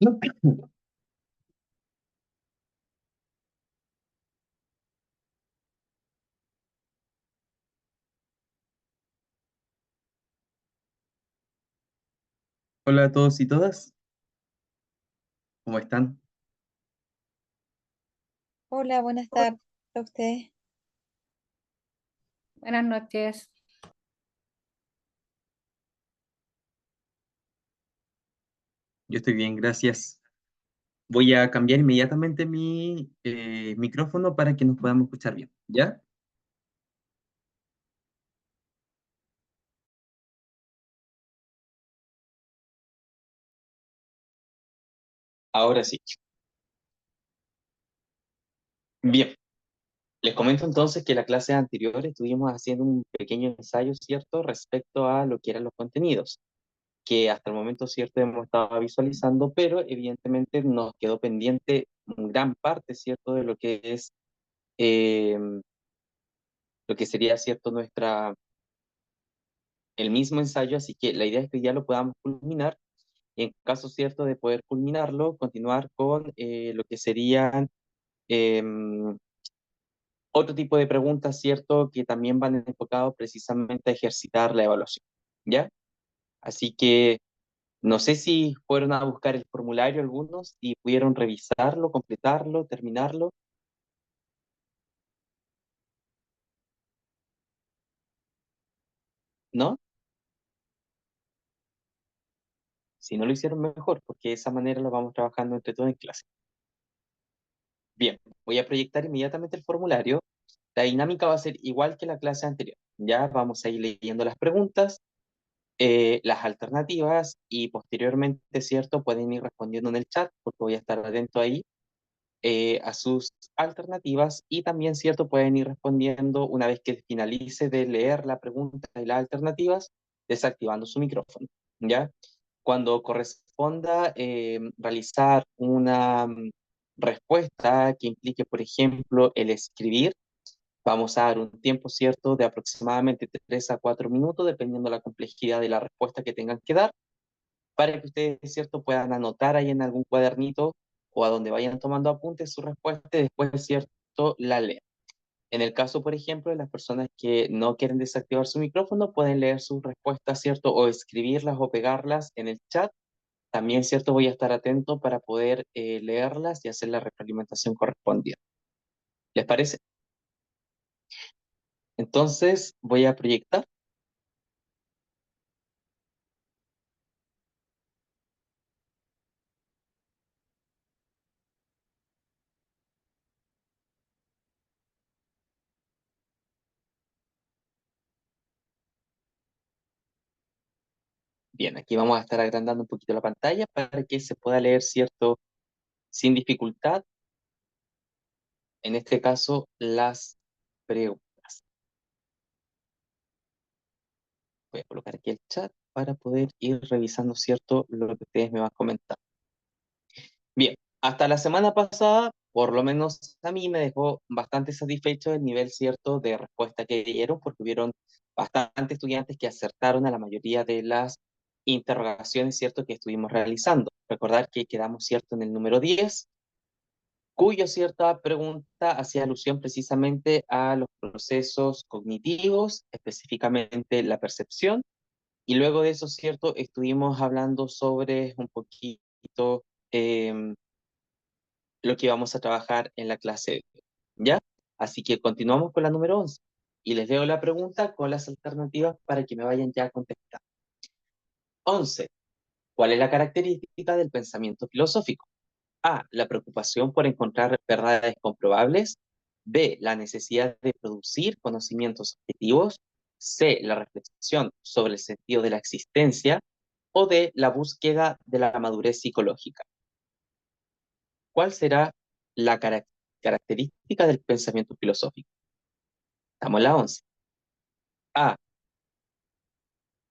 Hola a todos y todas, ¿cómo están? Hola, buenas tardes a ustedes. Buenas noches. Yo estoy bien, gracias. Voy a cambiar inmediatamente mi micrófono para que nos podamos escuchar bien, ¿ya? Ahora sí. Bien, les comento entonces que la clase anterior estuvimos haciendo un pequeño ensayo, ¿cierto?, respecto a lo que eran los contenidos, que hasta el momento, ¿cierto?, hemos estado visualizando, pero evidentemente nos quedó pendiente gran parte, ¿cierto?, de lo que es, eh, lo que sería, ¿cierto?, el mismo ensayo, así que la idea es que ya lo podamos culminar. En caso cierto de poder culminarlo, continuar con lo que serían otro tipo de preguntas, ¿cierto? Que también van enfocados precisamente a ejercitar la evaluación, ¿ya? Así que no sé si fueron a buscar el formulario algunos y pudieron revisarlo, completarlo, terminarlo, ¿no? Si no lo hicieron mejor, porque de esa manera lo vamos trabajando entre todos en clase. Bien, voy a proyectar inmediatamente el formulario. La dinámica va a ser igual que la clase anterior. Ya vamos a ir leyendo las preguntas, las alternativas y posteriormente, ¿cierto? Pueden ir respondiendo en el chat porque voy a estar atento ahí a sus alternativas y también, ¿cierto? Pueden ir respondiendo una vez que finalice de leer la pregunta y las alternativas, desactivando su micrófono, ¿ya? Cuando corresponda realizar una respuesta que implique, por ejemplo, el escribir, vamos a dar un tiempo cierto de aproximadamente 3 a 4 minutos, dependiendo de la complejidad de la respuesta que tengan que dar, para que ustedes, cierto, puedan anotar ahí en algún cuadernito o a donde vayan tomando apuntes su respuesta y después, cierto, la lean. En el caso, por ejemplo, de las personas que no quieren desactivar su micrófono, pueden leer sus respuestas, ¿cierto? O escribirlas o pegarlas en el chat. También, ¿cierto? Voy a estar atento para poder leerlas y hacer la retroalimentación correspondiente. ¿Les parece? Entonces, voy a proyectar. Bien, aquí vamos a estar agrandando un poquito la pantalla para que se pueda leer, ¿cierto? Sin dificultad, en este caso, las preguntas. Voy a colocar aquí el chat para poder ir revisando, ¿cierto?, lo que ustedes me van comentando. Bien, hasta la semana pasada, por lo menos a mí me dejó bastante satisfecho el nivel, ¿cierto?, de respuesta que dieron, porque hubieron bastantes estudiantes que acertaron a la mayoría de las interrogaciones, ¿cierto?, que estuvimos realizando. Recordar que quedamos, ¿cierto?, en el número 10, cuyo cierta pregunta hacía alusión precisamente a los procesos cognitivos, específicamente la percepción, y luego de eso, cierto, estuvimos hablando sobre un poquito em, lo que vamos a trabajar en la clase de hoy, ¿ya? Así que continuamos con la número 11 y les leo la pregunta con las alternativas para que me vayan ya a contestar. 11. ¿Cuál es la característica del pensamiento filosófico? A, la preocupación por encontrar verdades comprobables. B, la necesidad de producir conocimientos objetivos. C, la reflexión sobre el sentido de la existencia. O D, la búsqueda de la madurez psicológica. ¿Cuál será la característica del pensamiento filosófico? Estamos en la 11. A,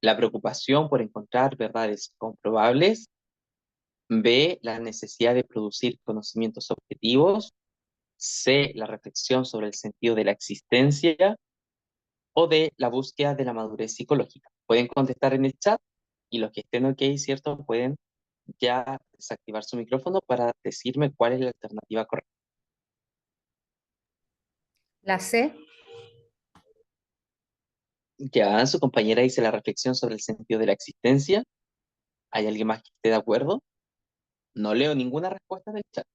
la preocupación por encontrar verdades comprobables. B, la necesidad de producir conocimientos objetivos. C, la reflexión sobre el sentido de la existencia. O D, la búsqueda de la madurez psicológica. Pueden contestar en el chat y los que estén ok, ¿cierto? Pueden ya desactivar su micrófono para decirme cuál es la alternativa correcta. La C. Ya su compañera dice la reflexión sobre el sentido de la existencia. ¿Hay alguien más que esté de acuerdo? No leo ninguna respuesta del chat.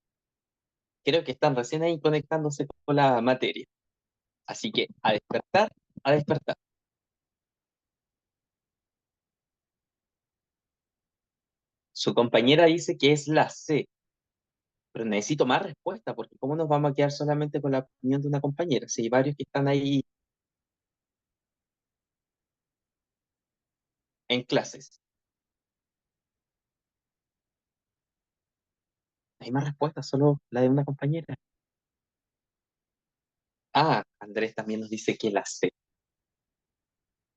Creo que están recién ahí conectándose con la materia. Así que a despertar, a despertar. Su compañera dice que es la C, pero necesito más respuesta porque ¿cómo nos vamos a quedar solamente con la opinión de una compañera? Si hay varios que están ahí en clases. Hay más respuestas, solo la de una compañera. Ah, Andrés también nos dice que la C.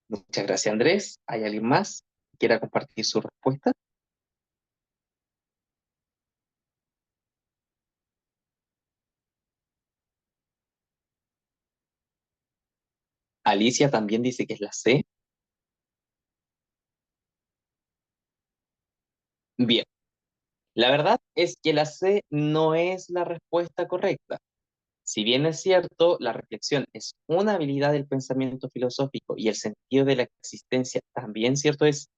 Muchas gracias, Andrés. ¿Hay alguien más que quiera compartir su respuesta? Alicia también dice que es la C. Bien, la verdad es que la C no es la respuesta correcta. Si bien es cierto, la reflexión es una habilidad del pensamiento filosófico y el sentido de la existencia también, cierto, es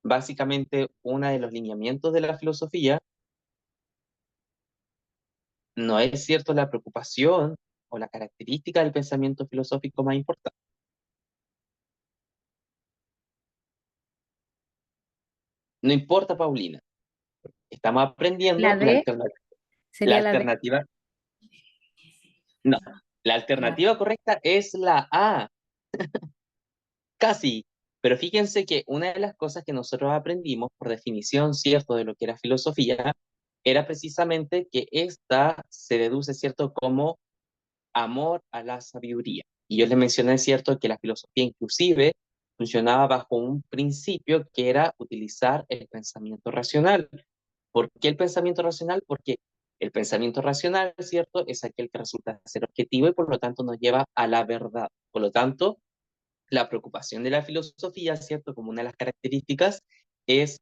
básicamente uno de los lineamientos de la filosofía, no es cierto la preocupación o la característica del pensamiento filosófico más importante. No importa, Paulina, estamos La aprendiendo D la sería la D. alternativa. No, la Ya. alternativa correcta es la A. Casi, pero fíjense que una de las cosas que nosotros aprendimos por definición, cierto, de lo que era filosofía, era precisamente que esta se deduce, cierto, como amor a la sabiduría. Y yo les mencioné, cierto, que la filosofía inclusive funcionaba bajo un principio que era utilizar el pensamiento racional. ¿Por qué el pensamiento racional? Porque el pensamiento racional, cierto, es aquel que resulta ser objetivo y por lo tanto nos lleva a la verdad. Por lo tanto, la preocupación de la filosofía, ¿cierto? Como una de las características es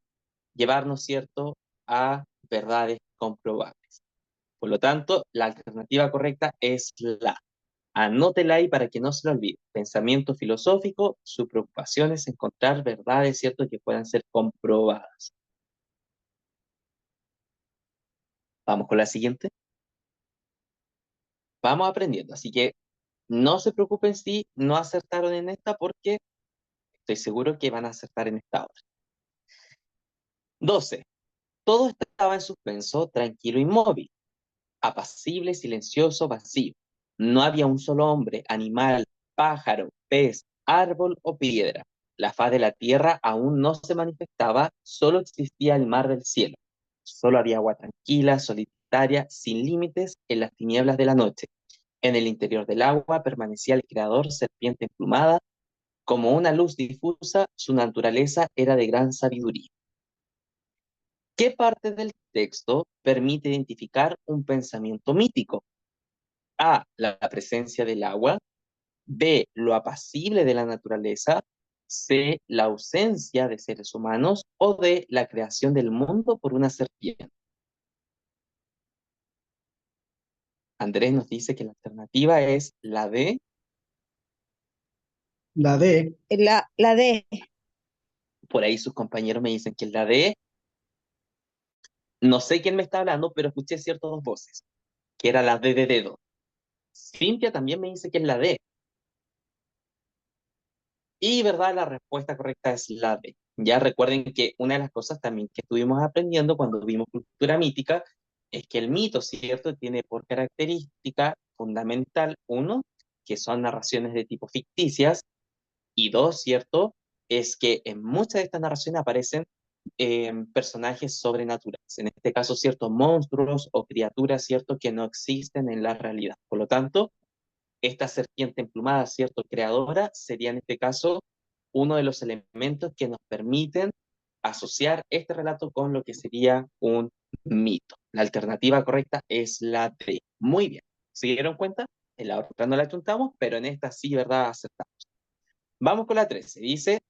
llevarnos, ¿cierto?, a verdades comprobables. Por lo tanto, la alternativa correcta es la. Anótela ahí para que no se lo olvide. Pensamiento filosófico, su preocupación es encontrar verdades, ¿cierto?, que puedan ser comprobadas. Vamos con la siguiente. Vamos aprendiendo. Así que no se preocupen si no acertaron en esta porque estoy seguro que van a acertar en esta otra. 12. Todo estaba en suspenso, tranquilo, inmóvil, apacible, silencioso, vacío. No había un solo hombre, animal, pájaro, pez, árbol o piedra. La faz de la tierra aún no se manifestaba, solo existía el mar del cielo. Solo había agua tranquila, solitaria, sin límites, en las tinieblas de la noche. En el interior del agua permanecía el creador, serpiente emplumada. Como una luz difusa, su naturaleza era de gran sabiduría. ¿Qué parte del texto permite identificar un pensamiento mítico? A, la presencia del agua. B, lo apacible de la naturaleza. C, la ausencia de seres humanos. O D, la creación del mundo por una serpiente. Andrés nos dice que la alternativa es la D. La D. La D. Por ahí sus compañeros me dicen que es la D. No sé quién me está hablando, pero escuché ciertas dos voces, que era la D de dedo. Cintia también me dice que es la D. Y, ¿verdad? La respuesta correcta es la B. Ya recuerden que una de las cosas también que estuvimos aprendiendo cuando vimos cultura mítica es que el mito, ¿cierto?, tiene por característica fundamental, uno, que son narraciones de tipo ficticias, y dos, ¿cierto?, es que en muchas de estas narraciones aparecen personajes sobrenaturales. En este caso, ¿cierto?, monstruos o criaturas, ¿cierto?, que no existen en la realidad. Por lo tanto, esta serpiente emplumada, ¿cierto?, creadora, sería en este caso uno de los elementos que nos permiten asociar este relato con lo que sería un mito. La alternativa correcta es la D. Muy bien. ¿Se dieron cuenta? En la otra no la chuntamos, pero en esta sí, ¿verdad?, aceptamos. Vamos con la 13. Dice,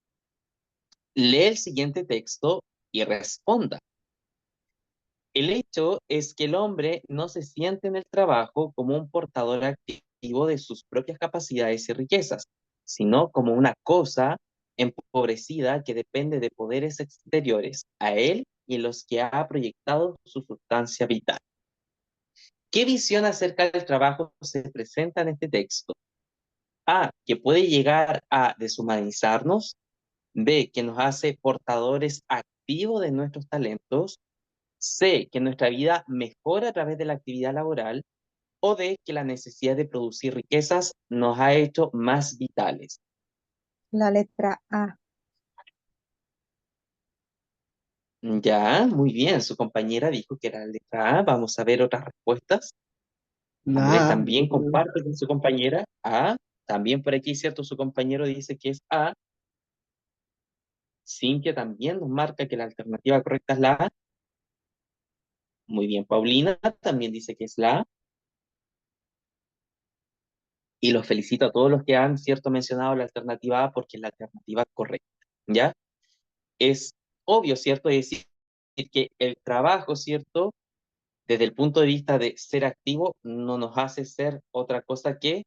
lee el siguiente texto y responda. El hecho es que el hombre no se siente en el trabajo como un portador activo de sus propias capacidades y riquezas, sino como una cosa empobrecida que depende de poderes exteriores a él y en los que ha proyectado su sustancia vital. ¿Qué visión acerca del trabajo se presenta en este texto? A, que puede llegar a deshumanizarnos. B, que nos hace portadores activos de nuestros talentos. C, que nuestra vida mejora a través de la actividad laboral. O D, que la necesidad de producir riquezas nos ha hecho más vitales. La letra A. Ya, muy bien. Su compañera dijo que era la letra A. Vamos a ver otras respuestas. Andrés La A. también comparte con su compañera A. También por aquí, ¿cierto? Su compañero dice que es A. Cintia también nos marca que la alternativa correcta es la A. Muy bien, Paulina también dice que es la A. Y los felicito a todos los que han, cierto, mencionado la alternativa A porque es la alternativa correcta. ¿Ya? Es obvio, ¿cierto? Es decir, que el trabajo, ¿cierto? Desde el punto de vista de ser activo, no nos hace ser otra cosa que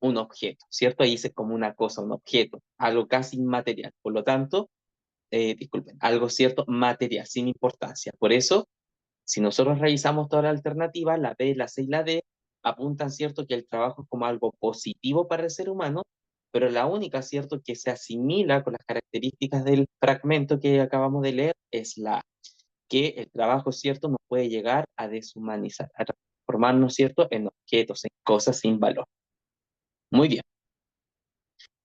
un objeto, ¿cierto? Ahí dice como una cosa, un objeto, algo casi inmaterial. Por lo tanto, disculpen, algo cierto, material, sin importancia. Por eso, si nosotros revisamos todas las alternativas, la B, la C y la D, apuntan, ¿cierto?, que el trabajo es como algo positivo para el ser humano, pero la única, ¿cierto?, que se asimila con las características del fragmento que acabamos de leer es la A, que el trabajo, ¿cierto?, nos puede llegar a deshumanizar, a transformarnos, ¿cierto?, en objetos, en cosas sin valor. Muy bien,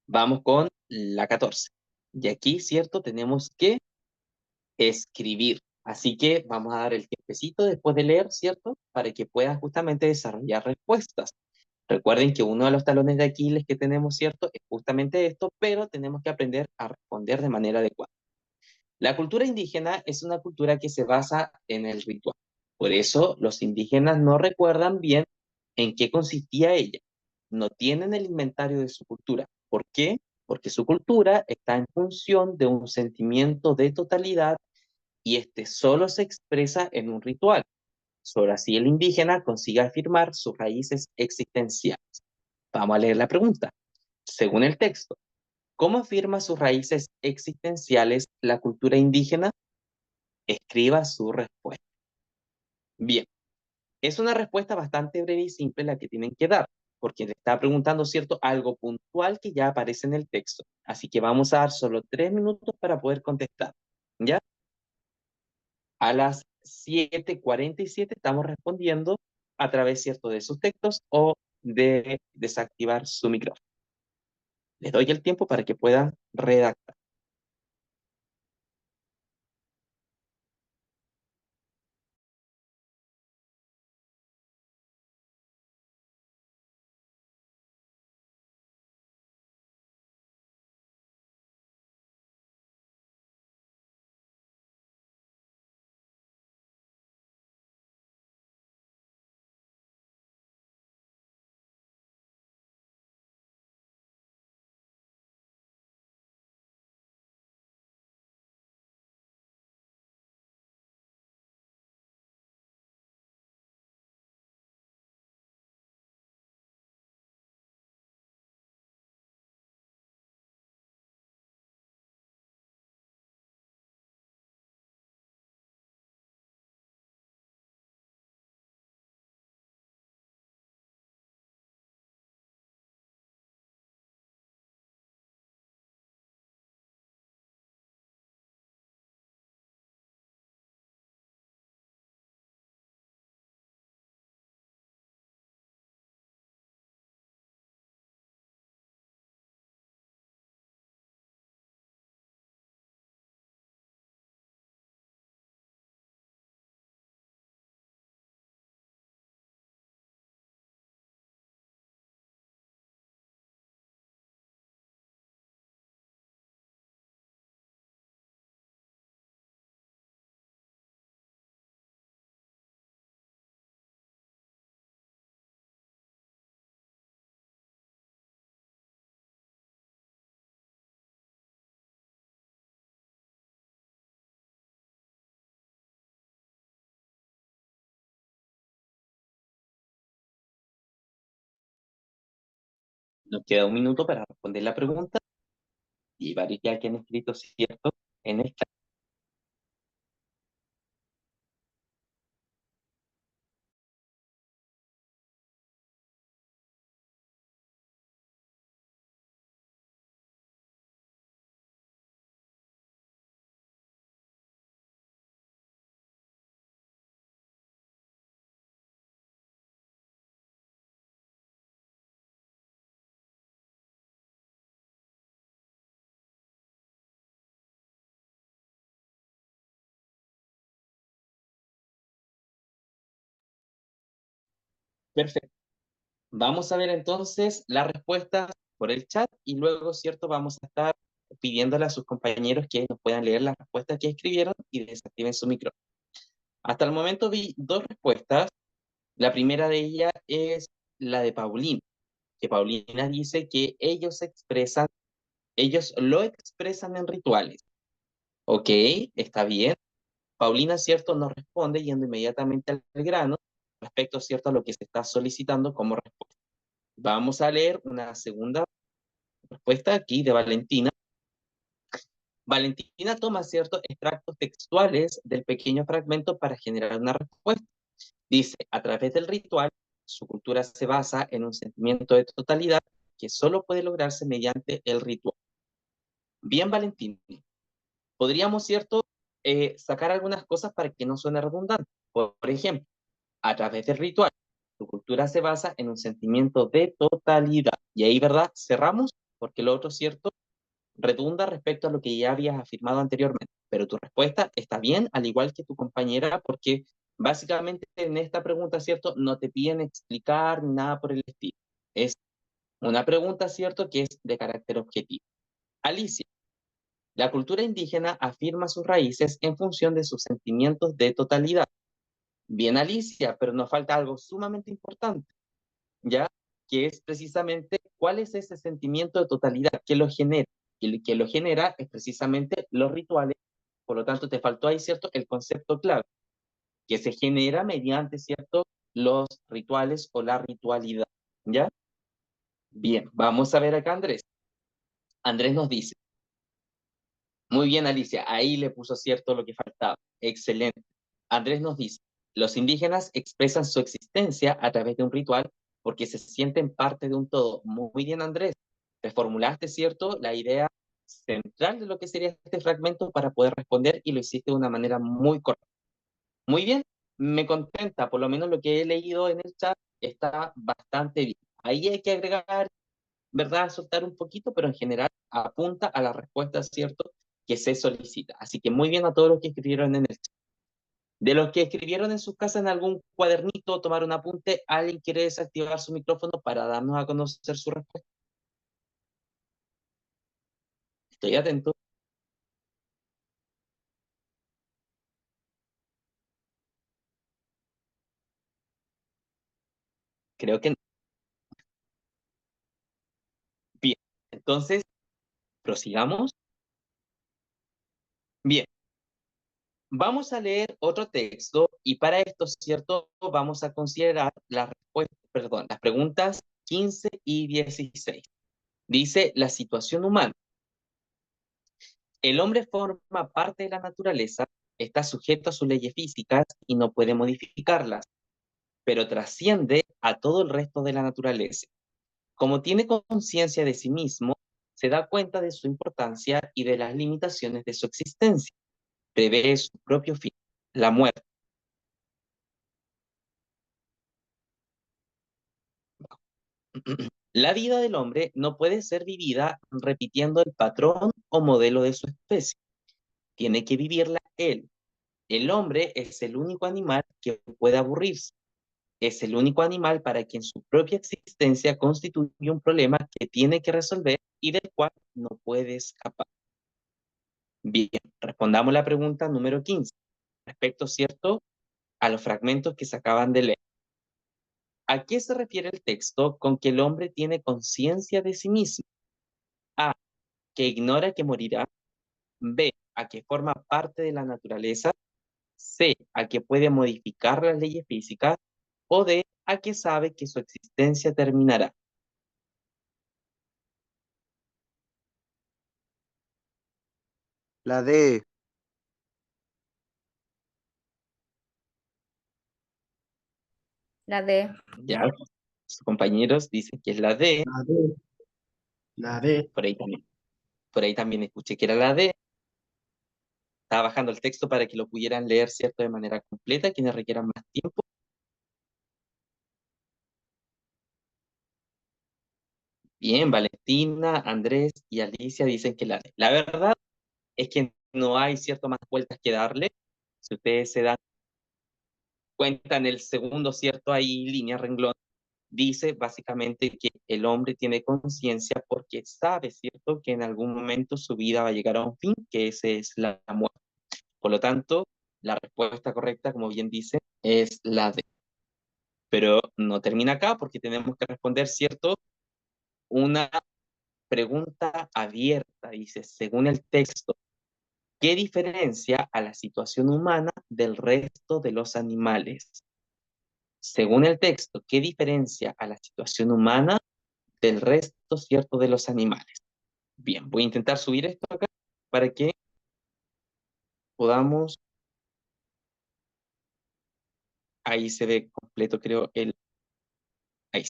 vamos con la 14. Y aquí, ¿cierto?, tenemos que escribir. Así que vamos a dar el tiempecito después de leer, ¿cierto? Para que puedan justamente desarrollar respuestas. Recuerden que uno de los talones de Aquiles que tenemos, ¿cierto? Es justamente esto, pero tenemos que aprender a responder de manera adecuada. La cultura indígena es una cultura que se basa en el ritual. Por eso los indígenas no recuerdan bien en qué consistía ella. No tienen el inventario de su cultura. ¿Por qué? Porque su cultura está en función de un sentimiento de totalidad y este solo se expresa en un ritual. Solo así el indígena consigue afirmar sus raíces existenciales. Vamos a leer la pregunta. Según el texto, ¿cómo afirma sus raíces existenciales la cultura indígena? Escriba su respuesta. Bien, es una respuesta bastante breve y simple la que tienen que dar, porque le está preguntando, ¿cierto?, algo puntual que ya aparece en el texto. Así que vamos a dar solo 3 minutos para poder contestar. ¿Ya? A las 7:47 estamos respondiendo a través, ¿cierto?, de sus textos o de desactivar su micrófono. Les doy el tiempo para que puedan redactar. Nos queda un minuto para responder la pregunta y varios ya que han escrito cierto en el chat. Perfecto. Vamos a ver entonces las respuestas por el chat y luego, ¿cierto? Vamos a estar pidiéndole a sus compañeros que nos puedan leer las respuestas que escribieron y desactiven su micrófono. Hasta el momento vi dos respuestas. La primera de ellas es la de Paulina, que Paulina dice que ellos lo expresan en rituales. Ok, está bien. Paulina, ¿cierto? Nos responde yendo inmediatamente al grano respecto, ¿cierto? A lo que se está solicitando como respuesta. Vamos a leer una segunda respuesta aquí de Valentina. Valentina toma ciertos extractos textuales del pequeño fragmento para generar una respuesta. Dice, a través del ritual, su cultura se basa en un sentimiento de totalidad que solo puede lograrse mediante el ritual. Bien, Valentina, podríamos, ¿cierto?, sacar algunas cosas para que no suene redundante. Por ejemplo, a través del ritual, su cultura se basa en un sentimiento de totalidad. Y ahí, ¿verdad? Cerramos, porque lo otro, ¿cierto?, redunda respecto a lo que ya habías afirmado anteriormente. Pero tu respuesta está bien, al igual que tu compañera, porque básicamente en esta pregunta, ¿cierto?, no te piden explicar ni nada por el estilo. Es una pregunta, ¿cierto?, que es de carácter objetivo. Alicia, la cultura indígena afirma sus raíces en función de sus sentimientos de totalidad. Bien, Alicia, pero nos falta algo sumamente importante, ¿ya? Que es precisamente cuál es ese sentimiento de totalidad, qué lo genera. Y el que lo genera es precisamente los rituales, por lo tanto te faltó ahí, ¿cierto?, el concepto clave, que se genera mediante, ¿cierto?, los rituales o la ritualidad, ¿ya? Bien, vamos a ver acá Andrés. Andrés nos dice, muy bien Alicia, ahí le puso cierto lo que faltaba, excelente. Andrés nos dice, los indígenas expresan su existencia a través de un ritual porque se sienten parte de un todo. Muy bien, Andrés. Reformulaste, ¿cierto?, la idea central de lo que sería este fragmento para poder responder y lo hiciste de una manera muy correcta. Muy bien, me contenta, por lo menos lo que he leído en el chat está bastante bien. Ahí hay que agregar, ¿verdad?, soltar un poquito, pero en general apunta a la respuesta, ¿cierto?, que se solicita. Así que muy bien a todos los que escribieron en el chat. De los que escribieron en sus casas en algún cuadernito, tomar un apunte, ¿alguien quiere desactivar su micrófono para darnos a conocer su respuesta? Estoy atento. Creo que no. Bien, entonces, prosigamos. Bien, vamos a leer otro texto y para esto, ¿cierto? Vamos a considerar las respuestas, perdón, las preguntas 15 y 16. Dice, la situación humana. El hombre forma parte de la naturaleza, está sujeto a sus leyes físicas y no puede modificarlas, pero trasciende a todo el resto de la naturaleza. Como tiene conciencia de sí mismo, se da cuenta de su importancia y de las limitaciones de su existencia. Prevé su propio fin, la muerte. La vida del hombre no puede ser vivida repitiendo el patrón o modelo de su especie. Tiene que vivirla él. El hombre es el único animal que puede aburrirse. Es el único animal para quien su propia existencia constituye un problema que tiene que resolver y del cual no puede escapar. Bien, respondamos la pregunta número 15, respecto, ¿cierto?, a los fragmentos que se acaban de leer. ¿A qué se refiere el texto con que el hombre tiene conciencia de sí mismo? A, que ignora que morirá. B, a que forma parte de la naturaleza. C, a que puede modificar las leyes físicas. O D, a que sabe que su existencia terminará. La D. La D. Ya, sus compañeros dicen que es la D, La D. La D. por ahí también escuché que era la D. Estaba bajando el texto para que lo pudieran leer, ¿cierto? De manera completa, quienes requieran más tiempo. Bien, Valentina, Andrés y Alicia dicen que la D. La verdad es que no hay, ¿cierto?, más vueltas que darle. Si ustedes se dan cuenta en el segundo, ¿cierto? Hay línea, renglón. Dice básicamente que el hombre tiene conciencia porque sabe, ¿cierto?, que en algún momento su vida va a llegar a un fin, que ese es la muerte. Por lo tanto, la respuesta correcta, como bien dice, es la D. Pero no termina acá porque tenemos que responder, ¿cierto?, una pregunta abierta. Dice, según el texto, ¿qué diferencia a la situación humana del resto de los animales? Según el texto, ¿qué diferencia a la situación humana del resto, cierto, de los animales? Bien, voy a intentar subir esto acá para que podamos, ahí se ve completo, creo, ahí.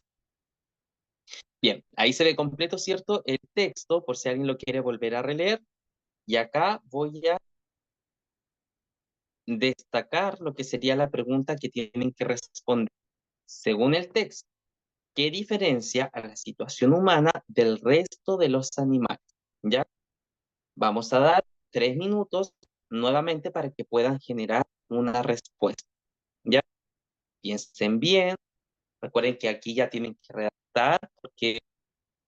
Bien, ahí se ve completo, cierto, el texto, por si alguien lo quiere volver a releer. Y acá voy a destacar lo que sería la pregunta que tienen que responder. Según el texto, ¿qué diferencia a la situación humana del resto de los animales? ¿Ya? Vamos a dar 3 minutos nuevamente para que puedan generar una respuesta. ¿Ya? Piensen bien. Recuerden que aquí ya tienen que redactar, porque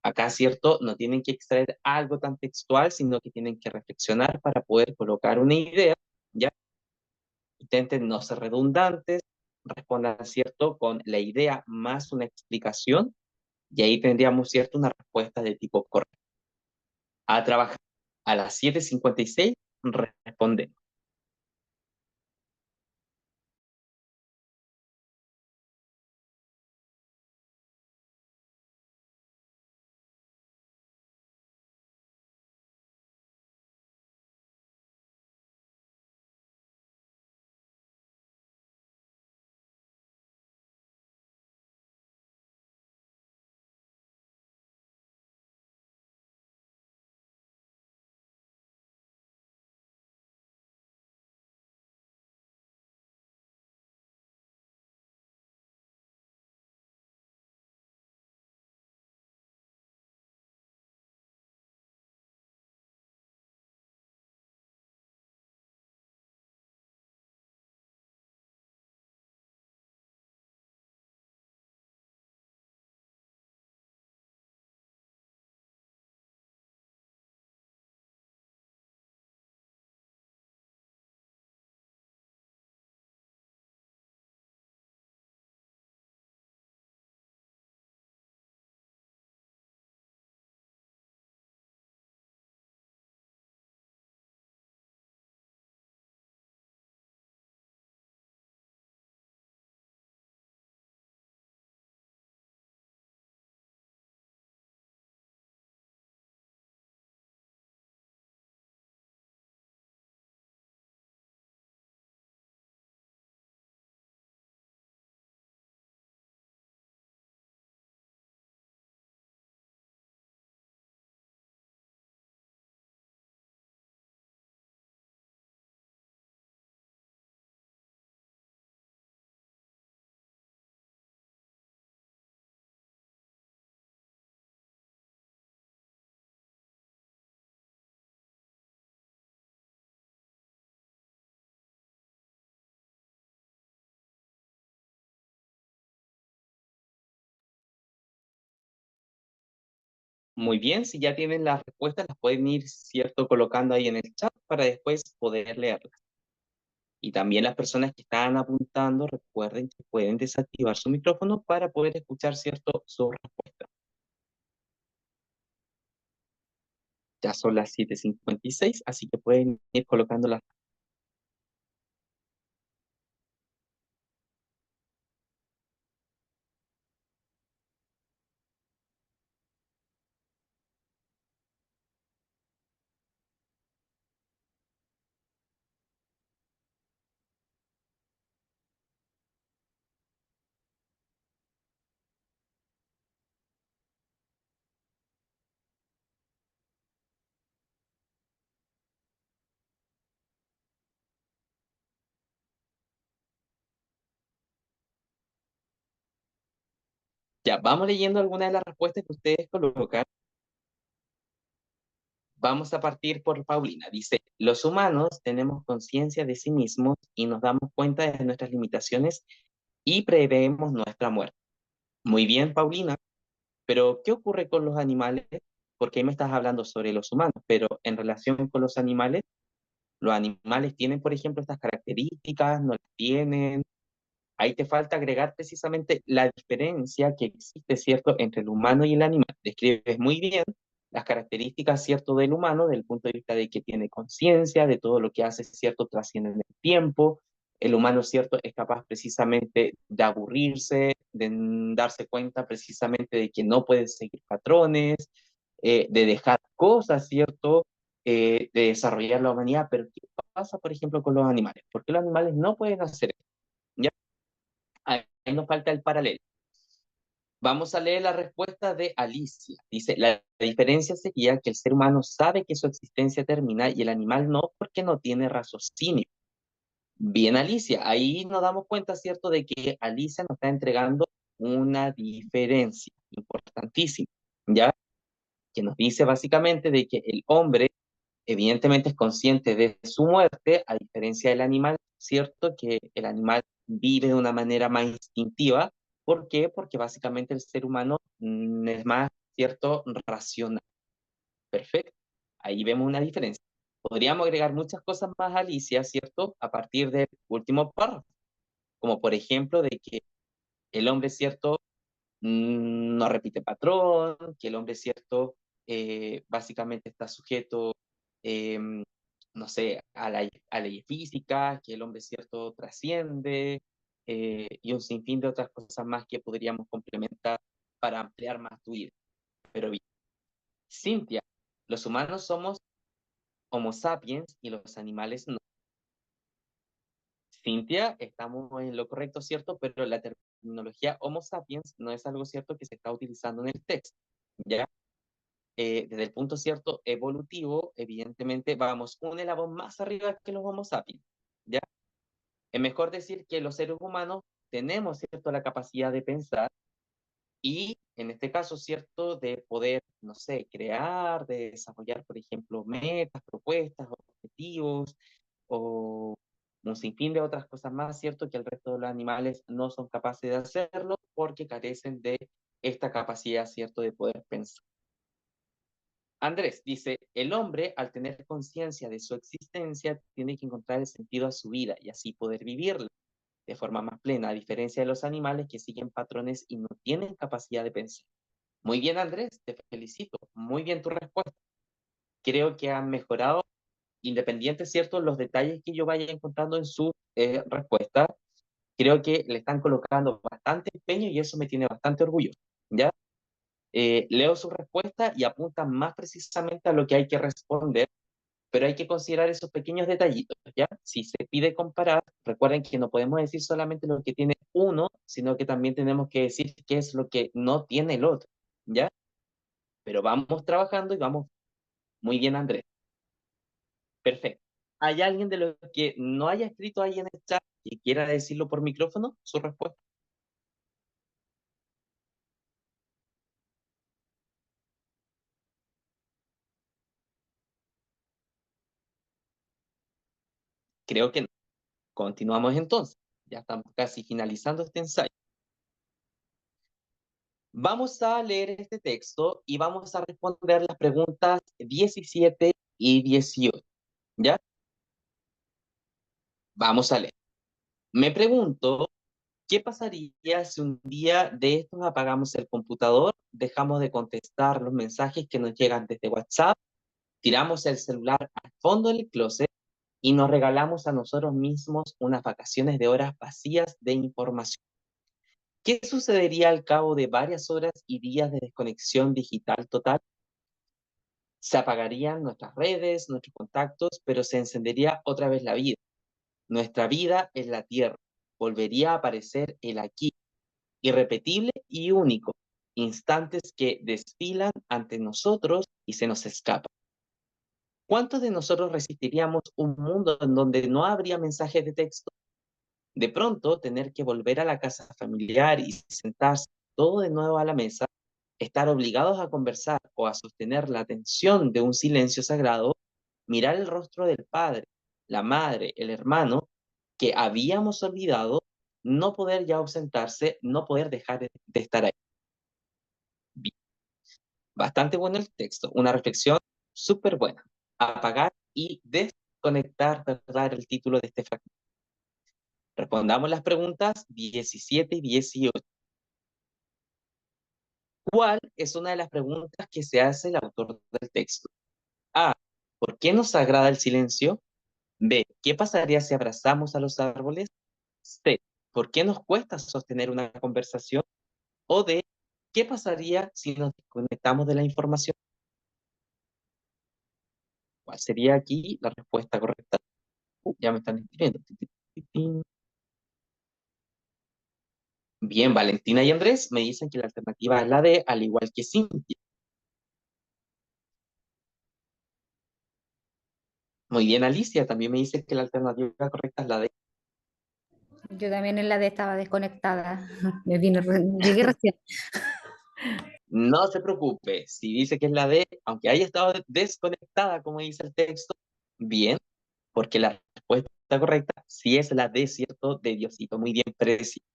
acá, ¿cierto? No tienen que extraer algo tan textual, sino que tienen que reflexionar para poder colocar una idea. ¿Ya? Intenten no ser redundantes, respondan, ¿cierto?, con la idea más una explicación, y ahí tendríamos, ¿cierto?, una respuesta de tipo correcto. A trabajar. A las 7:56 respondemos. Muy bien, si ya tienen las respuestas, las pueden ir, ¿cierto?, colocando ahí en el chat para después poder leerlas. Y también las personas que están apuntando, recuerden que pueden desactivar su micrófono para poder escuchar, ¿cierto?, su respuesta. Ya son las 7:56, así que pueden ir colocando las. Ya, vamos leyendo algunas de las respuestas que ustedes colocan. Vamos a partir por Paulina. Dice, los humanos tenemos conciencia de sí mismos y nos damos cuenta de nuestras limitaciones y preveemos nuestra muerte. Muy bien, Paulina, pero ¿qué ocurre con los animales? Porque ahí me estás hablando sobre los humanos, pero en relación con los animales tienen, por ejemplo, estas características, no las tienen. Ahí te falta agregar precisamente la diferencia que existe, ¿cierto?, entre el humano y el animal. Describes muy bien las características, ¿cierto?, del humano, desde el punto de vista de que tiene conciencia, de todo lo que hace, ¿cierto?, trasciende en el tiempo. El humano, ¿cierto?, es capaz precisamente de aburrirse, de darse cuenta precisamente de que no puede seguir patrones, de dejar cosas, ¿cierto?, de desarrollar la humanidad. Pero ¿qué pasa, por ejemplo, con los animales? ¿Por qué los animales no pueden hacer eso? ¿Ya? Ahí nos falta el paralelo. Vamos a leer la respuesta de Alicia. Dice, la diferencia sería que el ser humano sabe que su existencia termina y el animal no, porque no tiene raciocinio. Bien, Alicia, ahí nos damos cuenta, ¿cierto?, de que Alicia nos está entregando una diferencia importantísima, ¿ya? Que nos dice básicamente de que el hombre evidentemente es consciente de su muerte, a diferencia del animal, ¿cierto? Que el animal vive de una manera más instintiva. ¿Por qué? Porque básicamente el ser humano es más, ¿cierto?, racional. Perfecto. Ahí vemos una diferencia. Podríamos agregar muchas cosas más, Alicia, ¿cierto? A partir del último párrafo, como por ejemplo de que el hombre, ¿cierto?, no repite patrón, que el hombre, ¿cierto?, básicamente está sujeto, no sé, a leyes físicas, que el hombre, ¿cierto?, trasciende, y un sinfín de otras cosas más que podríamos complementar para ampliar más tu idea. Pero bien, Cintia, los humanos somos Homo sapiens y los animales no. Cintia, estamos en lo correcto, ¿cierto? Pero la terminología Homo sapiens no es algo cierto que se está utilizando en el texto, ¿ya? Desde el punto cierto evolutivo, evidentemente vamos un eslabón más arriba que los Homo sapiens, ¿ya? Es mejor decir que los seres humanos tenemos, ¿cierto?, la capacidad de pensar y, en este caso, ¿cierto?, de poder, no sé, crear, de desarrollar, por ejemplo, metas, propuestas, objetivos, o un sinfín de otras cosas más, ¿cierto?, que el resto de los animales no son capaces de hacerlo porque carecen de esta capacidad, ¿cierto?, de poder pensar. Andrés dice, el hombre, al tener conciencia de su existencia, tiene que encontrar el sentido a su vida y así poder vivirla de forma más plena, a diferencia de los animales que siguen patrones y no tienen capacidad de pensar. Muy bien, Andrés, te felicito. Muy bien tu respuesta. Creo que han mejorado, independiente, ¿cierto?, los detalles que yo vaya encontrando en su respuesta. Creo que le están colocando bastante empeño y eso me tiene bastante orgulloso, ¿ya? Leo su respuesta y apunta más precisamente a lo que hay que responder, pero hay que considerar esos pequeños detallitos, ¿ya? Si se pide comparar, recuerden que no podemos decir solamente lo que tiene uno, sino que también tenemos que decir qué es lo que no tiene el otro, ¿ya? Pero vamos trabajando y vamos muy bien, Andrés. Perfecto. ¿Hay alguien de los que no haya escrito ahí en el chat que quiera decirlo por micrófono? Su respuesta. Creo que no. Continuamos entonces. Ya estamos casi finalizando este ensayo. Vamos a leer este texto y vamos a responder las preguntas 17 y 18. ¿Ya? Vamos a leer. Me pregunto, ¿qué pasaría si un día de estos apagamos el computador, dejamos de contestar los mensajes que nos llegan desde WhatsApp, tiramos el celular al fondo del closet y nos regalamos a nosotros mismos unas vacaciones de horas vacías de información? ¿Qué sucedería al cabo de varias horas y días de desconexión digital total? Se apagarían nuestras redes, nuestros contactos, pero se encendería otra vez la vida. Nuestra vida en la Tierra. Volvería a aparecer el aquí, irrepetible y único. Instantes que desfilan ante nosotros y se nos escapan. ¿Cuántos de nosotros resistiríamos un mundo en donde no habría mensajes de texto? De pronto, tener que volver a la casa familiar y sentarse todo de nuevo a la mesa, estar obligados a conversar o a sostener la tensión de un silencio sagrado, mirar el rostro del padre, la madre, el hermano, que habíamos olvidado, no poder ya ausentarse, no poder dejar de estar ahí. Bien, bastante bueno el texto, una reflexión súper buena. Apagar y desconectar, ¿verdad? Era el título de este fragmento. Respondamos las preguntas 17 y 18. ¿Cuál es una de las preguntas que se hace el autor del texto? A. ¿Por qué nos agrada el silencio? B. ¿Qué pasaría si abrazamos a los árboles? C. ¿Por qué nos cuesta sostener una conversación? O D. ¿Qué pasaría si nos desconectamos de la información? ¿Cuál sería aquí la respuesta correcta? Ya me están escribiendo. Bien, Valentina y Andrés me dicen que la alternativa es la D, al igual que Cintia. Muy bien, Alicia también me dice que la alternativa correcta es la D. Yo también en la D estaba desconectada. Llegué recién. No se preocupe, si dice que es la D, aunque haya estado desconectada, como dice el texto, bien, porque la respuesta correcta sí es la D, ¿cierto? De Diosito, muy bien, preciso.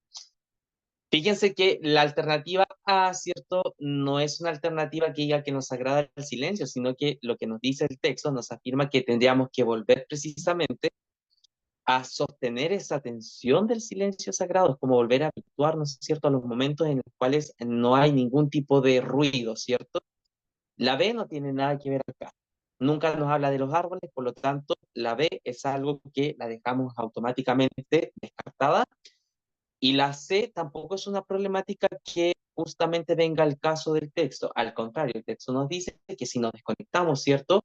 Fíjense que la alternativa A, ¿cierto? No es una alternativa que diga que nos agrada el silencio, sino que lo que nos dice el texto nos afirma que tendríamos que volver precisamente a sostener esa tensión del silencio sagrado, es como volver a habituarnos, ¿cierto? A los momentos en los cuales no hay ningún tipo de ruido, ¿cierto? La B no tiene nada que ver acá. Nunca nos habla de los árboles, por lo tanto, la B es algo que la dejamos automáticamente descartada. Y la C tampoco es una problemática que justamente venga al caso del texto. Al contrario, el texto nos dice que si nos desconectamos, ¿cierto?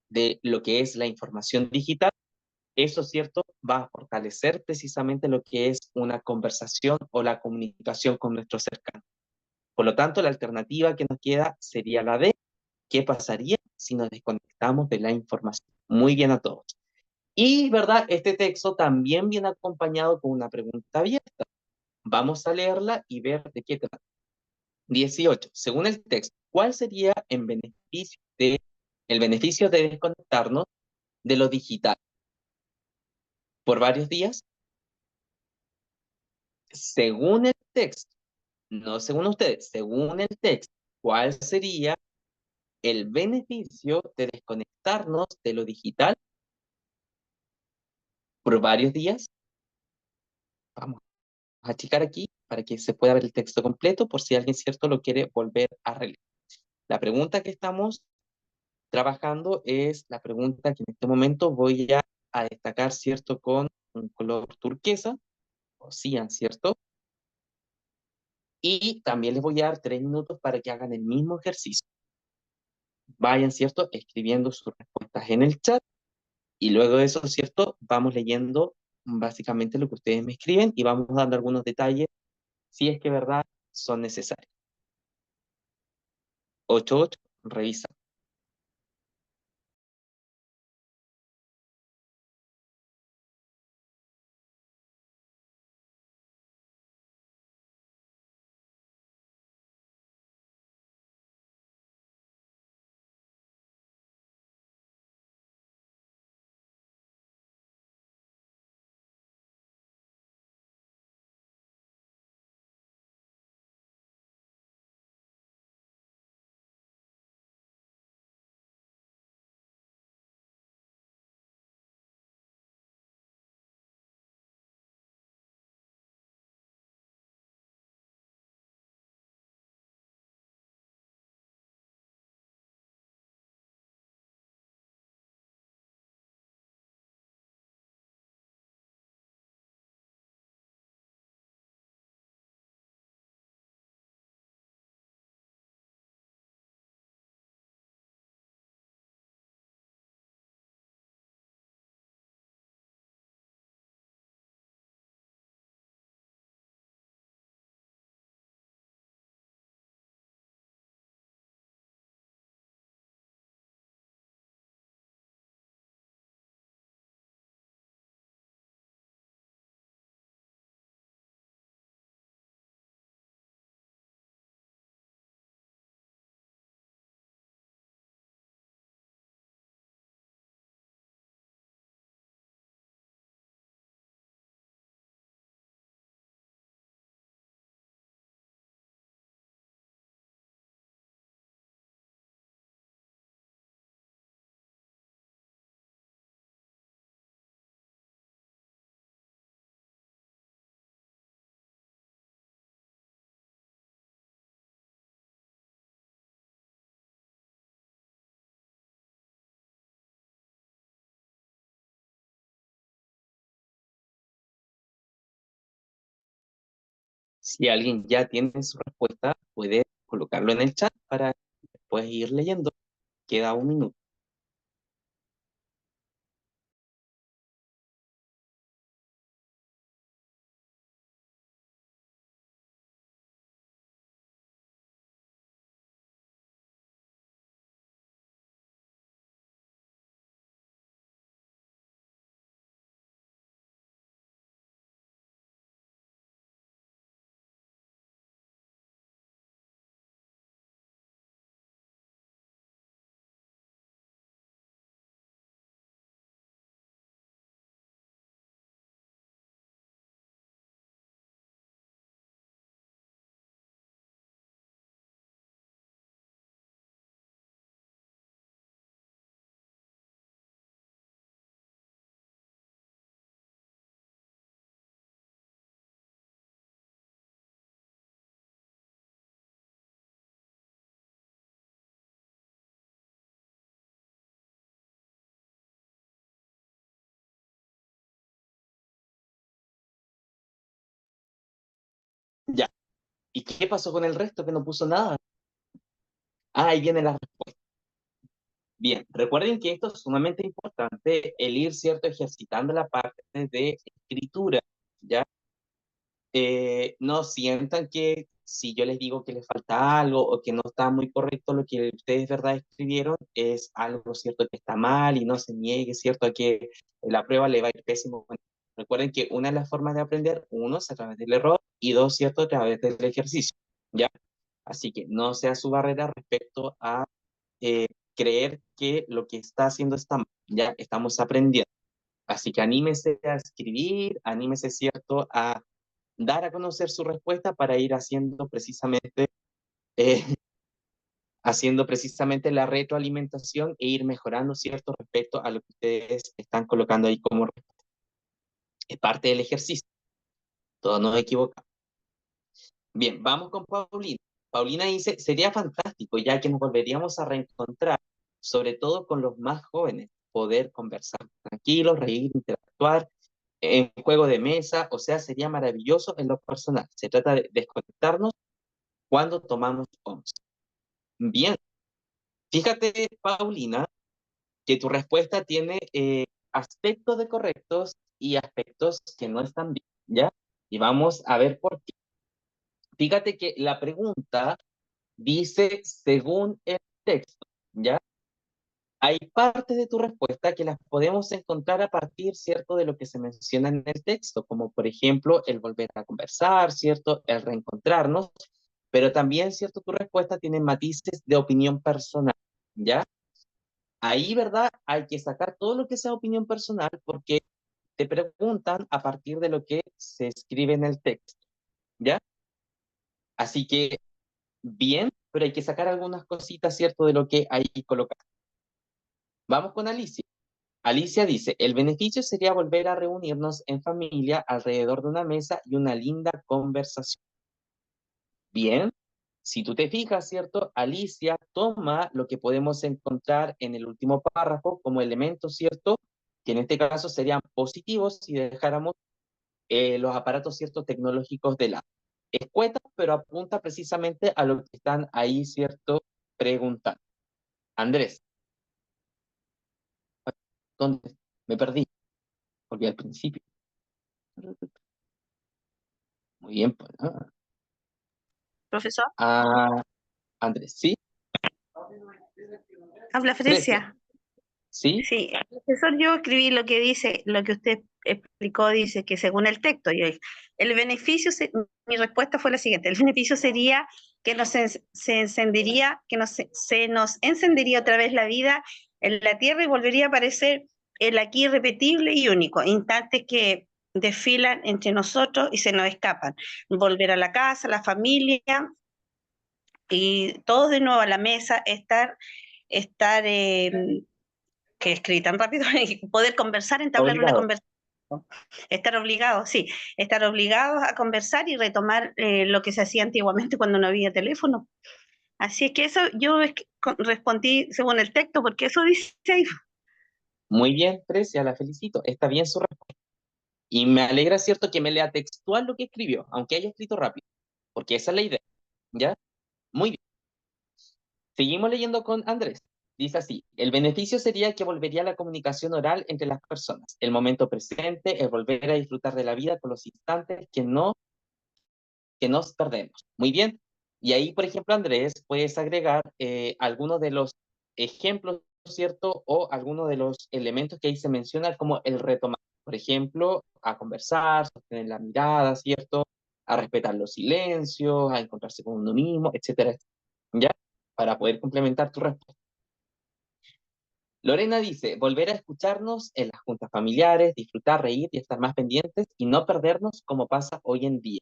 De lo que es la información digital, eso, ¿cierto? Va a fortalecer precisamente lo que es una conversación o la comunicación con nuestro cercano. Por lo tanto, la alternativa que nos queda sería la D. ¿Qué pasaría si nos desconectamos de la información? Muy bien a todos. Y, ¿verdad? Este texto también viene acompañado con una pregunta abierta. Vamos a leerla y ver de qué trata. 18. Según el texto, ¿cuál sería el beneficio de desconectarnos de lo digital? ¿Por varios días? Según el texto, no según ustedes, según el texto, ¿cuál sería el beneficio de desconectarnos de lo digital por varios días? Vamos a checar aquí para que se pueda ver el texto completo por si alguien cierto lo quiere volver a releer. La pregunta que estamos trabajando es la pregunta que en este momento voy a destacar, ¿cierto? Con un color turquesa, o cian, ¿cierto? Y también les voy a dar 3 minutos para que hagan el mismo ejercicio. Vayan, ¿cierto? Escribiendo sus respuestas en el chat y luego de eso, ¿cierto? Vamos leyendo básicamente lo que ustedes me escriben y vamos dando algunos detalles si es que, ¿verdad?, son necesarios. 88, revisa. Si alguien ya tiene su respuesta, puede colocarlo en el chat para después ir leyendo. Queda un minuto. Ya. ¿Y qué pasó con el resto que no puso nada? Ah, ahí viene la respuesta. Bien, recuerden que esto es sumamente importante, el ir, ¿cierto?, ejercitando la parte de escritura, ¿ya? No sientan que si yo les digo que les falta algo o que no está muy correcto lo que ustedes, ¿verdad?, escribieron, es algo, ¿cierto?, que está mal y no se niegue, ¿cierto?, a que la prueba le va a ir pésimo. Recuerden que una de las formas de aprender, uno, es a través del error y dos, ¿cierto?, a través del ejercicio, ¿ya? Así que no sea su barrera respecto a eh, creer que lo que está haciendo está mal, ya estamos aprendiendo. Así que anímese a escribir, anímese, ¿cierto?, a dar a conocer su respuesta para ir eh, haciendo precisamente la retroalimentación e ir mejorando, ¿cierto?, respecto a lo que ustedes están colocando ahí como respuesta. Es parte del ejercicio, todos nos equivocamos. Bien, vamos con Paulina. Paulina dice, sería fantástico ya que nos volveríamos a reencontrar, sobre todo con los más jóvenes, poder conversar tranquilos, reír, interactuar en juego de mesa, o sea, sería maravilloso en lo personal. Se trata de desconectarnos cuando tomamos once. Bien, fíjate, Paulina, que tu respuesta tiene aspectos de correctos y aspectos que no están bien, ¿ya? Y vamos a ver por qué. Fíjate que la pregunta dice según el texto, ¿ya? Hay partes de tu respuesta que las podemos encontrar a partir, ¿cierto?, de lo que se menciona en el texto, como por ejemplo el volver a conversar, ¿cierto?, el reencontrarnos, pero también, ¿cierto?, tu respuesta tiene matices de opinión personal, ¿ya? Ahí, ¿verdad? Hay que sacar todo lo que sea opinión personal porque te preguntan a partir de lo que se escribe en el texto, ¿ya? Así que, bien, pero hay que sacar algunas cositas, ¿cierto?, de lo que hay colocado. Vamos con Alicia. Alicia dice, el beneficio sería volver a reunirnos en familia alrededor de una mesa y una linda conversación. Bien, si tú te fijas, ¿cierto? Alicia toma lo que podemos encontrar en el último párrafo como elementos, ¿cierto?, que en este caso serían positivos si dejáramos los aparatos, ¿cierto?, tecnológicos de lado. Escueta, pero apunta precisamente a lo que están ahí, ¿cierto?, preguntando. Andrés, ¿dónde? Me perdí, porque al principio. Muy bien, pues. Profesor, Ah, Andrés, ¿sí? habla Grecia, Frecia. ¿sí? Sí, profesor, yo escribí lo que dice, lo que usted explicó, dice que según el texto, el beneficio, mi respuesta fue la siguiente, el beneficio sería que se encendería, se nos encendería otra vez la vida en la Tierra y volvería a aparecer el aquí irrepetible y único, instantes que desfilan entre nosotros y se nos escapan. Volver a la casa, la familia y todos de nuevo a la mesa, estar que escribí tan rápido, y poder conversar, entablar una Obligado. conversación, estar obligados, sí, estar obligados a conversar y retomar lo que se hacía antiguamente cuando no había teléfono. Así es que eso yo respondí según el texto, porque eso dice ahí. Muy bien, Grecia, la felicito. Está bien su respuesta. Y me alegra, ¿cierto?, que me lea textual lo que escribió, aunque haya escrito rápido. porque esa es la idea, ¿ya? Muy bien. Seguimos leyendo con Andrés. Dice así, el beneficio sería que volvería la comunicación oral entre las personas, el momento presente, el volver a disfrutar de la vida con los instantes que nos perdemos. Muy bien. Y ahí, por ejemplo, Andrés, puedes agregar algunos de los ejemplos, ¿cierto? O algunos de los elementos que ahí se mencionan como el retomar. Por ejemplo, a conversar, sostener la mirada, ¿cierto? A respetar los silencios, a encontrarse con uno mismo, etcétera, ¿ya? Para poder complementar tu respuesta. Lorena dice, volver a escucharnos en las juntas familiares, disfrutar, reír y estar más pendientes y no perdernos como pasa hoy en día.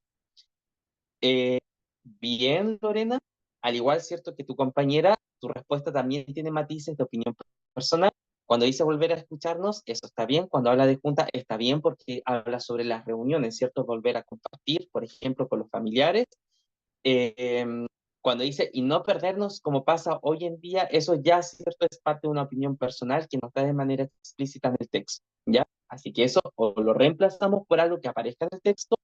Bien, Lorena, al igual, cierto, que tu compañera, tu respuesta también tiene matices de opinión personal. Cuando dice volver a escucharnos, eso está bien. Cuando habla de junta, está bien porque habla sobre las reuniones, ¿cierto? Volver a compartir, por ejemplo, con los familiares. Eh, Cuando dice y no perdernos como pasa hoy en día, eso ya, cierto, es parte de una opinión personal que no está de manera explícita en el texto, ¿ya? Así que eso o lo reemplazamos por algo que aparezca en el texto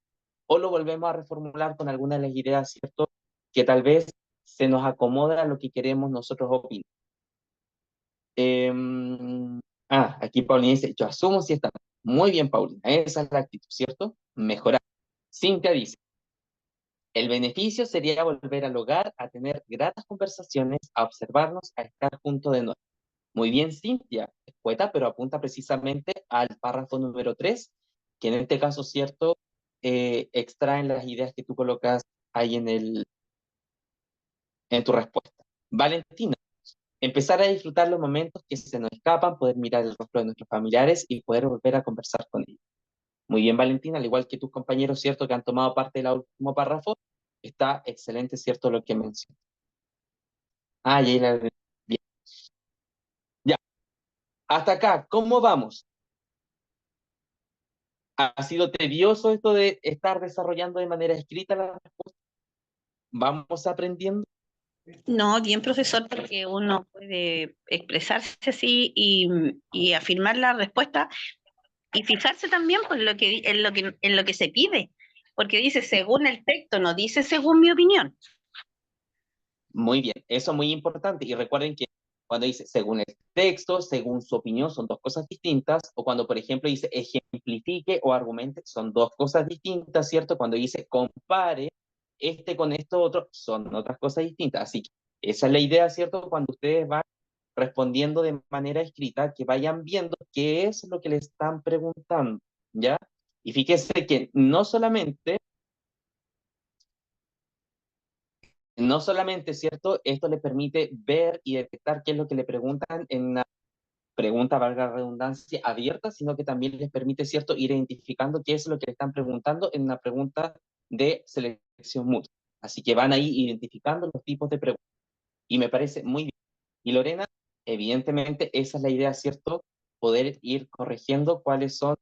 o lo volvemos a reformular con alguna de las ideas, ¿cierto? Que tal vez se nos acomoda a lo que queremos nosotros opinar. Aquí Paulina dice, yo asumo si está. Muy bien, Paulina, esa es la actitud, ¿cierto? Mejorar. Cintia dice, el beneficio sería volver al hogar, a tener gratas conversaciones, a observarnos, a estar juntos de nuevo. Muy bien, Cintia, es poeta, pero apunta precisamente al párrafo número 3, que en este caso, ¿cierto? Extraen las ideas que tú colocas ahí en tu respuesta. Valentina, empezar a disfrutar los momentos que se nos escapan, poder mirar el rostro de nuestros familiares y poder volver a conversar con ellos. Muy bien, Valentina, al igual que tus compañeros, ¿cierto? Que han tomado parte del último párrafo, está excelente, ¿cierto? Lo que mencionas. Y ahí bien. Ya, hasta acá, ¿cómo vamos? ¿Ha sido tedioso esto de estar desarrollando de manera escrita la respuesta? ¿Vamos aprendiendo? No, bien profesor, porque uno puede expresarse así y afirmar la respuesta y fijarse también pues, en lo que se pide, porque dice según el texto, no dice según mi opinión. Muy bien, eso es muy importante. Y recuerden que cuando dice según el texto, según su opinión, son dos cosas distintas. O cuando, por ejemplo, dice ejemplifique o argumente, son dos cosas distintas, ¿cierto? Cuando dice compare este con esto otro, son otras cosas distintas. Así que esa es la idea, ¿cierto? Cuando ustedes van respondiendo de manera escrita, que vayan viendo qué es lo que le están preguntando, ¿ya? Y fíjese que no solamente, ¿cierto? Esto le permite ver y detectar qué es lo que le preguntan en una pregunta, valga la redundancia, abierta, sino que también les permite, ¿cierto?, ir identificando qué es lo que le están preguntando en una pregunta de selección múltiple. Así que van ahí identificando los tipos de preguntas. Y me parece muy bien. Y Lorena, evidentemente, esa es la idea, ¿cierto? Poder ir corrigiendo cuáles son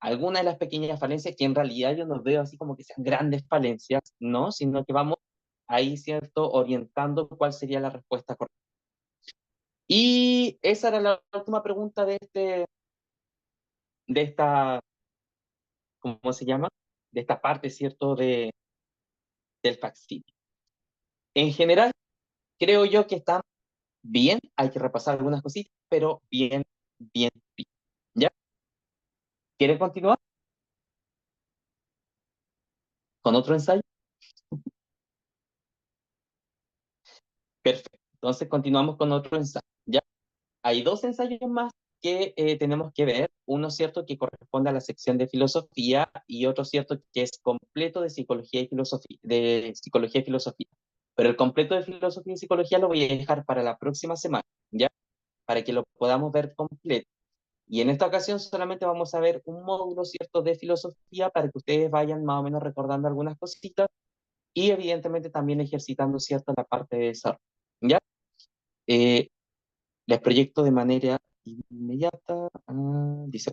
algunas de las pequeñas falencias que en realidad yo no veo así como que sean grandes falencias, ¿no? Sino que vamos ahí, ¿cierto? Orientando cuál sería la respuesta correcta. Y esa era la última pregunta de esta, ¿cómo se llama? De esta parte, ¿cierto? Del facsímil. En general, creo yo que está bien, hay que repasar algunas cositas, pero bien, bien, bien. ¿Ya? ¿Quieren continuar con otro ensayo? Perfecto. Entonces continuamos con otro ensayo. ¿Ya? Hay dos ensayos más que tenemos que ver. Uno, cierto, que corresponde a la sección de filosofía y otro, cierto, que es completo de psicología y filosofía. Pero el completo de filosofía y psicología lo voy a dejar para la próxima semana, ¿ya? Para que lo podamos ver completo. Y en esta ocasión solamente vamos a ver un módulo, cierto, de filosofía para que ustedes vayan más o menos recordando algunas cositas y evidentemente también ejercitando, cierto, la parte de desarrollo, ¿ya? Eh, Les proyecto de manera inmediata. Dice,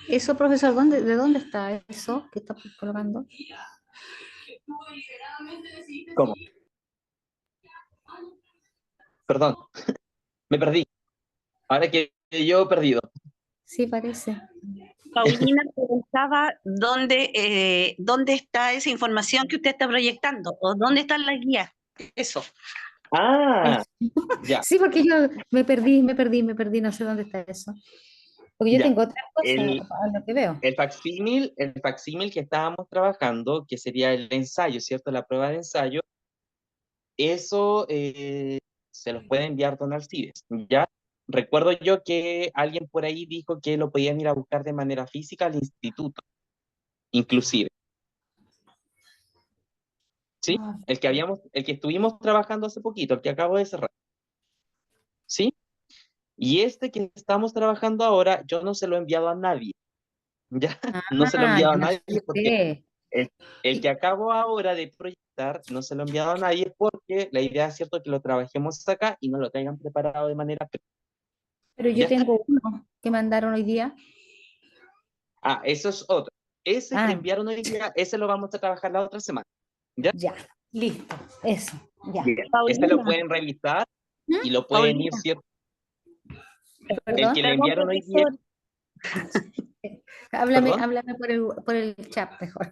Eso, profesor, ¿de dónde está eso que está colgando? ¿cómo? Perdón, me perdí. Ahora que yo he perdido. Sí, parece. Paulina preguntaba dónde está esa información que usted está proyectando o dónde están las guías. Eso. Ah, ya, Sí, porque yo me perdí, no sé dónde está eso. Porque yo ya. tengo otras cosas El, a lo que veo. el facsímil que estábamos trabajando, que sería el ensayo, ¿cierto? La prueba de ensayo, eso se los puede enviar don Alcides, ¿ya? Recuerdo yo que alguien por ahí dijo que lo podían ir a buscar de manera física al instituto, inclusive, ¿sí? Ah, El que estuvimos trabajando hace poquito, el que acabo de cerrar, ¿sí? Y este que estamos trabajando ahora, yo no se lo he enviado a nadie, ¿ya? No se lo he enviado ya a me nadie porque asusté. el que acabo ahora de proyectar no se lo he enviado a nadie porque la idea es cierto que lo trabajemos acá y no lo tengan preparado de manera Pero yo ¿ya? tengo uno que mandaron hoy día. Ah, eso es otro. Ese que Ah, enviaron hoy día, ese lo vamos a trabajar la otra semana, ¿ya? ya, listo, eso, ya. Bien. Ese lo Paulina, pueden revisar y ¿Mm? lo pueden ir, Paulina, ¿cierto? El que ¿Perdón? le perdón, enviaron hoy día, profesor. Háblame, perdón. háblame por el chat mejor.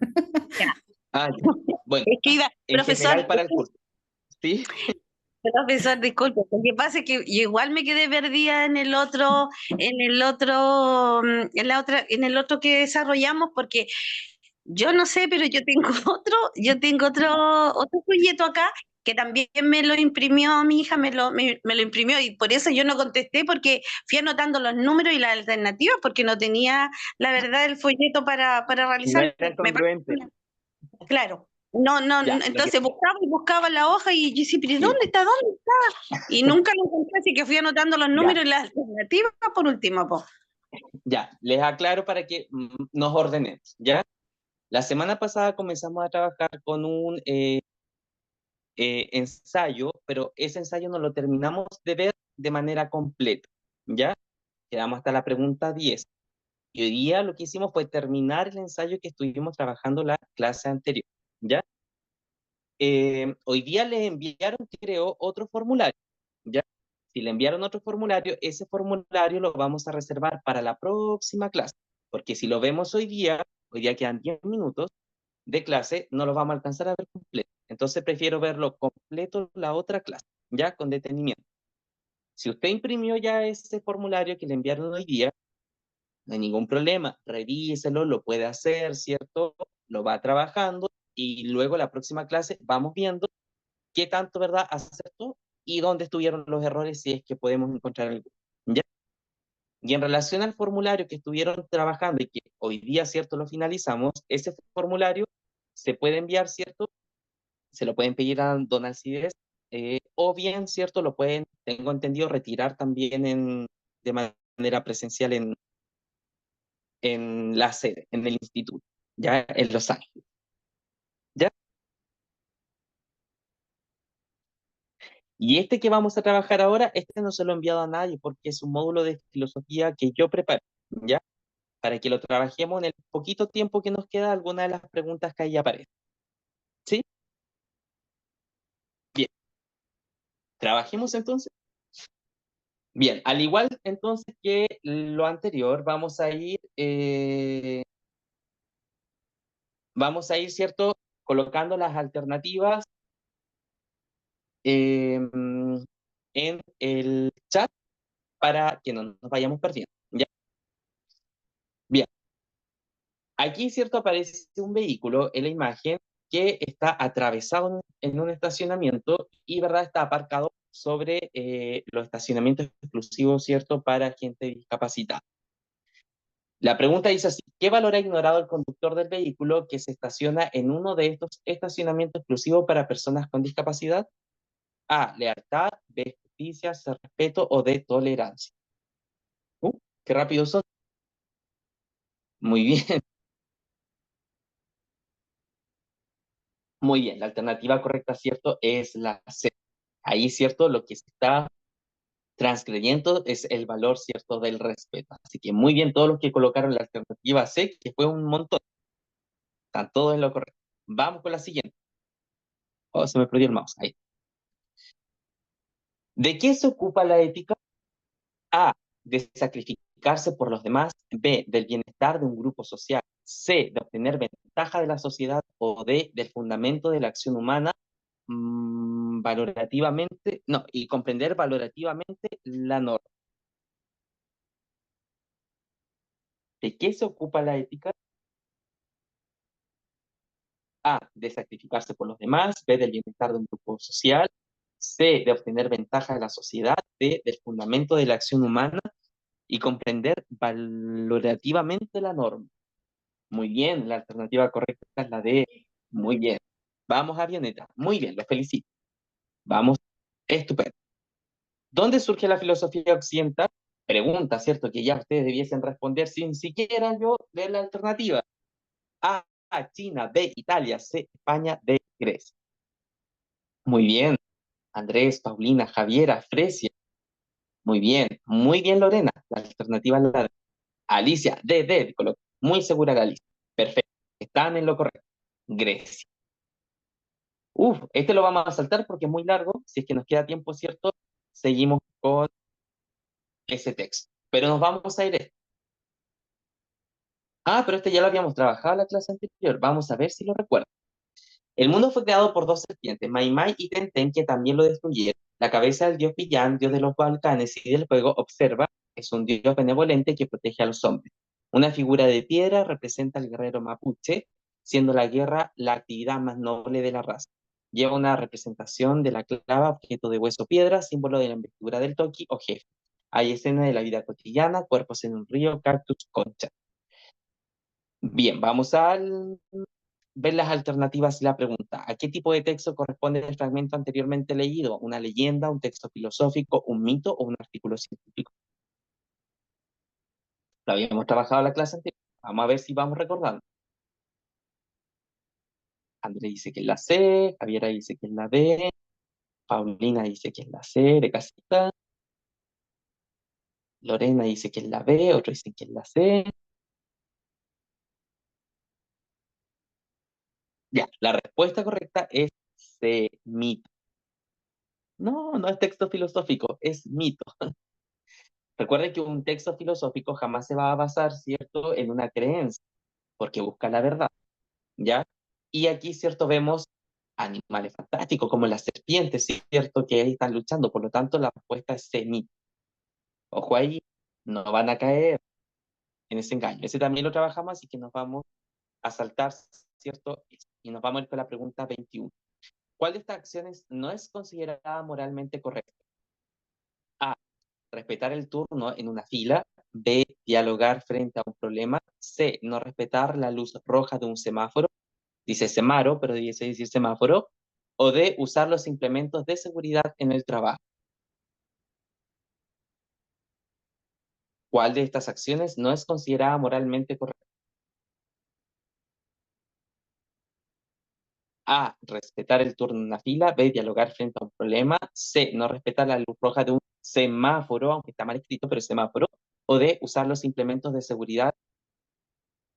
Ya. Ah, ya. Bueno, Es que iba, en profesor, general para el curso, ¿sí? profesor, disculpe, lo que pasa es que yo igual me quedé perdida en el otro que desarrollamos, porque yo no sé, pero yo tengo otro folleto acá que también me lo imprimió mi hija, me lo imprimió y por eso yo no contesté porque fui anotando los números y las alternativas porque no tenía la verdad el folleto para No realizar. era Me parece congruente. claro. No, no, Ya, lo que, entonces buscaba y buscaba la hoja y yo decía, pero sí, ¿dónde está? ¿Dónde está? Y nunca lo encontré, así que fui anotando los ya, números y las alternativas por último, po. ya. Les aclaro para que nos ordenemos, ¿ya? La semana pasada comenzamos a trabajar con un ensayo, pero ese ensayo no lo terminamos de ver de manera completa, ¿ya? Quedamos hasta la pregunta 10. Y hoy día lo que hicimos fue terminar el ensayo que estuvimos trabajando la clase anterior, ¿ya? Hoy día les enviaron, creo, otro formulario, ¿ya? Si le enviaron otro formulario, ese formulario lo vamos a reservar para la próxima clase, porque si lo vemos hoy día quedan 10 minutos de clase, no lo vamos a alcanzar a ver completo. Entonces prefiero verlo completo la otra clase, ya con detenimiento. Si usted imprimió ya ese formulario que le enviaron hoy día, no hay ningún problema, revíselo, lo puede hacer, ¿cierto? Lo va trabajando y luego la próxima clase vamos viendo qué tanto, ¿verdad?, acertó y dónde estuvieron los errores si es que podemos encontrar algo. ¿Ya? Y en relación al formulario que estuvieron trabajando y que hoy día, ¿cierto?, lo finalizamos, ese formulario se puede enviar, ¿cierto? Se lo pueden pedir a don Alcides, o bien, ¿cierto?, lo pueden, tengo entendido, retirar también de manera presencial en la sede, en el instituto, ya en Los Ángeles. ¿Ya? Y este que vamos a trabajar ahora, este no se lo he enviado a nadie porque es un módulo de filosofía que yo preparé, ¿ya? Para que lo trabajemos en el poquito tiempo que nos queda, alguna de las preguntas que ahí aparecen. ¿Sí? Bien. ¿Trabajemos entonces? Bien, al igual entonces que lo anterior, vamos a ir, ¿cierto? Colocando las alternativas en el chat para que no nos vayamos perdiendo. ¿Ya? Bien. Aquí, ¿cierto? Aparece un vehículo en la imagen que está atravesado en un estacionamiento y, ¿verdad? Está aparcado sobre los estacionamientos exclusivos, ¿cierto? Para gente discapacitada. La pregunta dice así: ¿qué valor ha ignorado el conductor del vehículo que se estaciona en uno de estos estacionamientos exclusivos para personas con discapacidad? A, lealtad; B, justicia; C, respeto; o D, tolerancia. Qué rápido son. Muy bien, muy bien. La alternativa correcta, ¿cierto? Es la C. Ahí, ¿cierto? Lo que se está transgrediendo es el valor, ¿cierto?, del respeto. Así que muy bien todos los que colocaron la alternativa C, que fue un montón. Están todos en lo correcto. Vamos con la siguiente. Oh, se me perdió el mouse. Ahí. ¿De qué se ocupa la ética? A, de sacrificar sacrificarse por los demás, B, del bienestar de un grupo social, C, de obtener ventaja de la sociedad, o D, del fundamento de la acción humana, valorativamente, no, y comprender valorativamente la norma. ¿De qué se ocupa la ética? A, de sacrificarse por los demás, B, del bienestar de un grupo social, C, de obtener ventaja de la sociedad, D, del fundamento de la acción humana y comprender valorativamente la norma. Muy bien, la alternativa correcta es la D. Muy bien. Vamos, avioneta. Muy bien, los felicito. Vamos, estupendo. ¿Dónde surge la filosofía occidental? Pregunta, ¿cierto? Que ya ustedes debiesen responder sin siquiera yo leer la alternativa. A, China, B, Italia, C, España, D, Grecia. Muy bien. Andrés, Paulina, Javiera, Fresia. Muy bien, Lorena. La alternativa es la D. Alicia, D, muy segura la Alicia. Perfecto. Están en lo correcto. Grecia. Este lo vamos a saltar porque es muy largo. Si es que nos queda tiempo, ¿cierto? Seguimos con ese texto. Pero nos vamos a ir. Pero este ya lo habíamos trabajado en la clase anterior. Vamos a ver si lo recuerdo. El mundo fue creado por dos serpientes, Mai Mai y Tenten, que también lo destruyeron. La cabeza del dios Pillán, dios de los volcanes y del fuego, observa, es un dios benevolente que protege a los hombres. Una figura de piedra representa al guerrero mapuche, siendo la guerra la actividad más noble de la raza. Lleva una representación de la clava, objeto de hueso piedra, símbolo de la investidura del toki o jefe. Hay escenas de la vida cotidiana, cuerpos en un río, cactus, concha. Bien, vamos a ver las alternativas y la pregunta. ¿A qué tipo de texto corresponde el fragmento anteriormente leído? ¿Una leyenda, un texto filosófico, un mito o un artículo científico? Lo habíamos trabajado en la clase anterior. Vamos a ver si vamos recordando. André dice que es la C, Javiera dice que es la D, Paulina dice que es la C de casita, Lorena dice que es la B, otros dicen que es la C. Ya, la respuesta correcta es C, mito. No, no es texto filosófico, es mito. Recuerden que un texto filosófico jamás se va a basar, ¿cierto?, en una creencia, porque busca la verdad, ¿ya? Y aquí, ¿cierto?, vemos animales fantásticos como las serpientes, ¿cierto?, que ahí están luchando, por lo tanto la respuesta es semita. Ojo ahí, no van a caer en ese engaño. Ese también lo trabajamos, así que nos vamos a saltar, ¿cierto? Y nos vamos a ir con la pregunta 21. ¿Cuál de estas acciones no es considerada moralmente correcta? A, respetar el turno en una fila. B, dialogar frente a un problema. C, no respetar la luz roja de un semáforo. Dice semaro, pero dice decir semáforo. O D, usar los implementos de seguridad en el trabajo. ¿Cuál de estas acciones no es considerada moralmente correcta? A, respetar el turno en una fila. B, dialogar frente a un problema. C, no respetar la luz roja de un semáforo, aunque está mal escrito, pero es semáforo. O D, usar los implementos de seguridad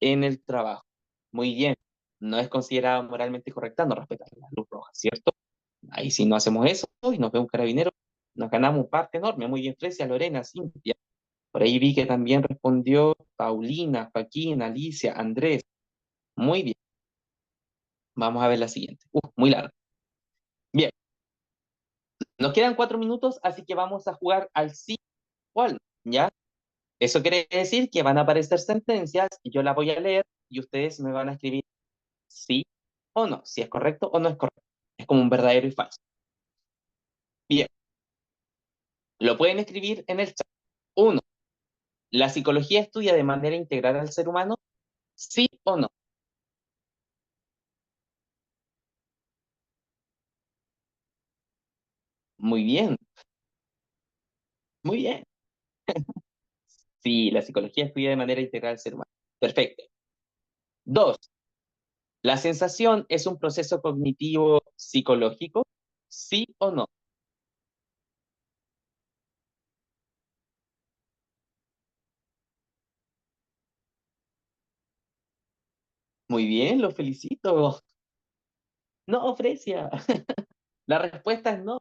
en el trabajo. Muy bien. No es considerada moralmente correcta no respetar la luz roja, ¿cierto? Ahí si no hacemos eso y nos ve un carabinero, nos ganamos un parte enorme. Muy bien, Fresia, Lorena, Cintia. Por ahí vi que también respondió Paulina, Joaquín, Alicia, Andrés. Muy bien. Vamos a ver la siguiente. Muy larga. Bien. Nos quedan 4 minutos, así que vamos a jugar al sí o al no, ¿ya? Eso quiere decir que van a aparecer sentencias y yo las voy a leer y ustedes me van a escribir sí o no, si es correcto o no es correcto. Es como un verdadero y falso. Bien, lo pueden escribir en el chat. 1. ¿La psicología estudia de manera integral al ser humano? ¿Sí o no? Muy bien, muy bien. Sí, la psicología estudia de manera integral al ser humano. Perfecto. 2. ¿La sensación es un proceso cognitivo psicológico? ¿Sí o no? Muy bien, lo felicito. No, Fresia. La respuesta es no.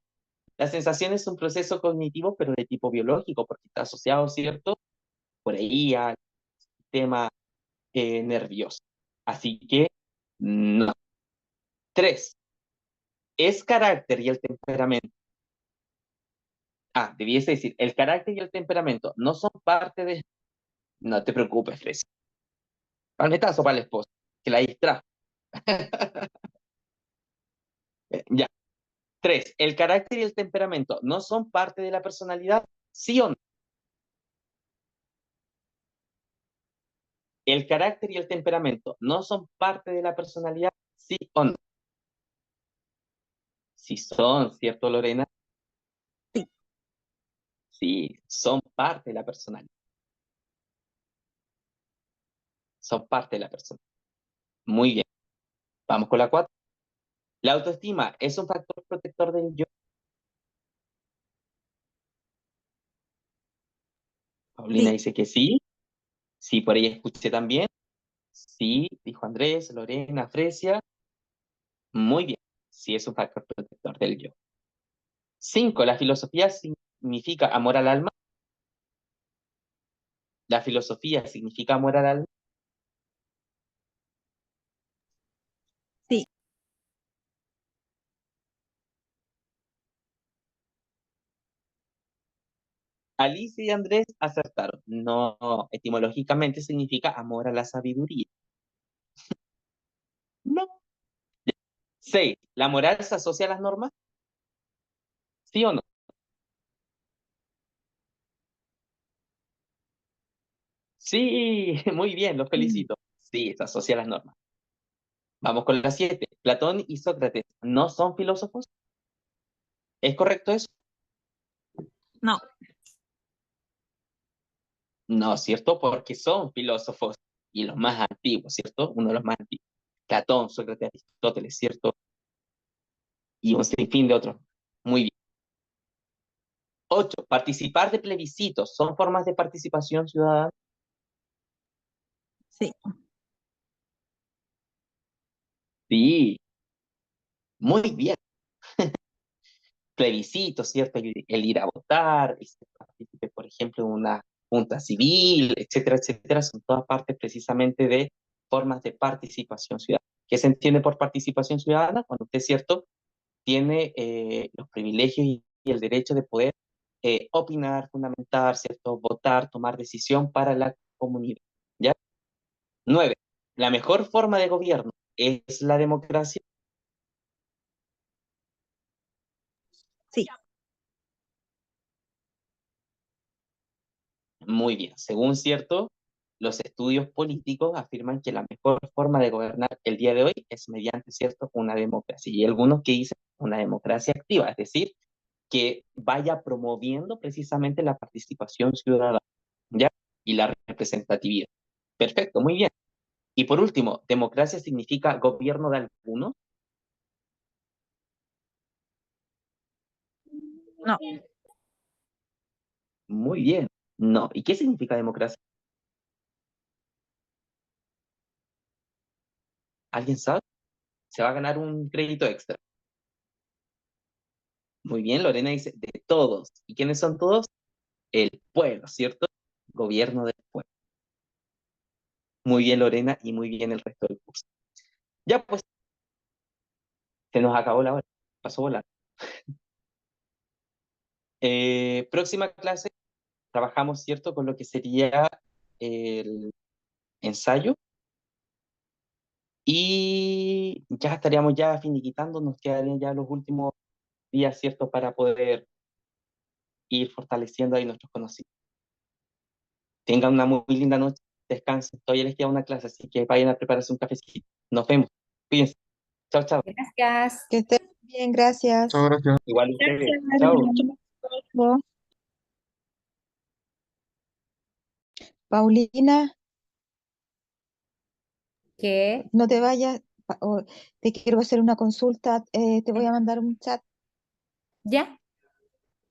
La sensación es un proceso cognitivo, pero de tipo biológico, porque está asociado, ¿cierto?, por ahí al sistema nervioso. Así que, no. 3. Es carácter y el temperamento. Debiese decir, el carácter y el temperamento no son parte de... No te preocupes, Fresia. Palmetazo para la esposa, que la distrajo. Ya. 3. El carácter y el temperamento no son parte de la personalidad, ¿sí o no? El carácter y el temperamento no son parte de la personalidad, ¿sí o no? Sí son, ¿cierto, Lorena? Sí. Sí, son parte de la personalidad. Son parte de la personalidad. Muy bien. Vamos con la 4. La autoestima es un factor protector del yo. Paulina Sí. dice que sí. Sí, por ahí escuché también. Sí, dijo Andrés, Lorena, Fresia. Muy bien. Sí, es un factor protector del yo. 5. La filosofía significa amor al alma. La filosofía significa amor al alma. Sí. Alicia y Andrés acertaron. No, etimológicamente significa amor a la sabiduría. No. 6. ¿La moral se asocia a las normas? ¿Sí o no? Sí, muy bien, los felicito. Sí, se asocia a las normas. Vamos con la 7. Platón y Sócrates no son filósofos. ¿Es correcto eso? No. No, ¿cierto? Porque son filósofos y los más antiguos, ¿cierto? Uno de los más antiguos. Platón, Sócrates, Aristóteles, ¿cierto? Y un sinfín de otros. Muy bien. 8. Participar de plebiscitos son formas de participación ciudadana. Sí. Sí, muy bien. Plebiscitos, ¿cierto? El ir a votar, el ser partícipe, por ejemplo, en una junta civil, etcétera, etcétera, son todas partes precisamente de formas de participación ciudadana. ¿Qué se entiende por participación ciudadana? Cuando usted, ¿cierto?, tiene los privilegios y el derecho de poder opinar, fundamentar, ¿cierto?, votar, tomar decisión para la comunidad. ¿Ya? 9. La mejor forma de gobierno es la democracia. Sí. Muy bien. Según, ¿cierto?, los estudios políticos afirman que la mejor forma de gobernar el día de hoy es mediante, ¿cierto?, una democracia. Y algunos que dicen una democracia activa, es decir, que vaya promoviendo precisamente la participación ciudadana, ¿ya? Y la representatividad. Perfecto, muy bien. Y por último, democracia significa gobierno de algunos. No. Muy bien. No. ¿Y qué significa democracia? ¿Alguien sabe? Se va a ganar un crédito extra. Muy bien, Lorena dice de todos. ¿Y quiénes son todos? El pueblo, ¿cierto? Gobierno del pueblo. Muy bien, Lorena, y muy bien el resto del curso. Ya pues, se nos acabó la hora. Pasó volando. Próxima clase, trabajamos, ¿cierto?, con lo que sería el ensayo. Y ya estaríamos ya finiquitando, nos quedarían ya los últimos días, ¿cierto?, para poder ir fortaleciendo ahí nuestros conocimientos. Tengan una muy linda noche, descansen. Todavía les queda una clase, así que vayan a prepararse un cafecito. Nos vemos. Cuídense. Chao, chao. Gracias. Que estén bien, gracias. Muchas gracias. Igual ustedes. Gracias. Chao. Paulina, ¿Qué? no te vayas. Te quiero hacer una consulta. Te voy a mandar un chat. ¿Ya?